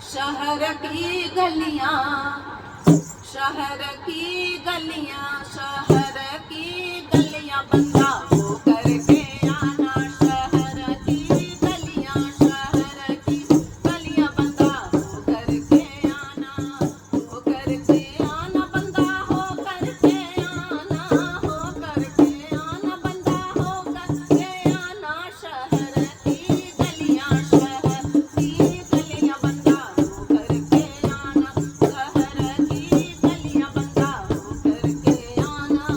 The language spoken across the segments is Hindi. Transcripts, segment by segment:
शहर की गलियां, शहर की गलियां, शहर की गलियां बंदा हो करके आना। शहर की गलियां, शहर की गलियां बंदा हो करके आना। हो करके आना बंदा, हो करके आना, हो करके आना बंदा, हो करके आना। शहर की गलियां, शहर की गलियां बंदा हो करके आना। शहर की गलियां बंदा हो करके आना।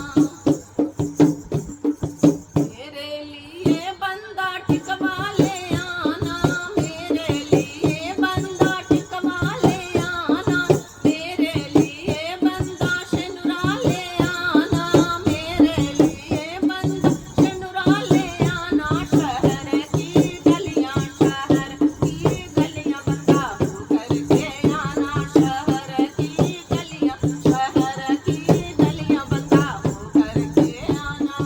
मेरे लिए बंदा टिकवा ले आना, मेरे लिए बंदा टिकवा ले आना। मेरे लिए बंदा सिनुरा ले आना, मेरे लिए बंदा सिनुरा ले आना। शहर की गलियां, शहर की गलियां बंदा हो करके आना। शहर की गलियां, शहर की गलियां बंदा हो करके आना।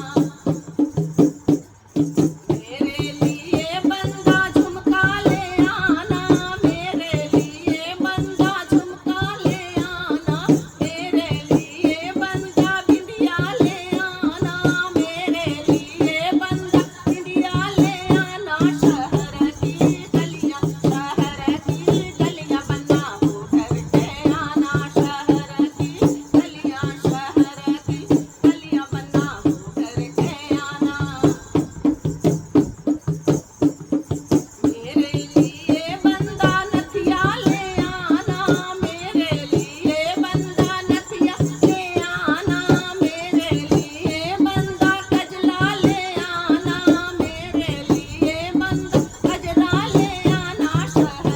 मेरे लिए बंदा झुमका ले आना, मेरे लिए बंदा झुमका ले आना। मेरे लिए बंदा बिंदिया ले आना, मेरे लिए बंदा बिंदिया ले आना। शहर की गलियां, शहर की गलियां बंदा हो करके आना। शहर की गलियां, शहर की गलियां बंदा हो करके आना। मेरे लिए बंदा नथिया ले आना, मेरे लिए बंदा नथिया ले आना। मेरे लिए बंदा गजला ले आना, मेरे लिए बंदा गजला ले आना। शहर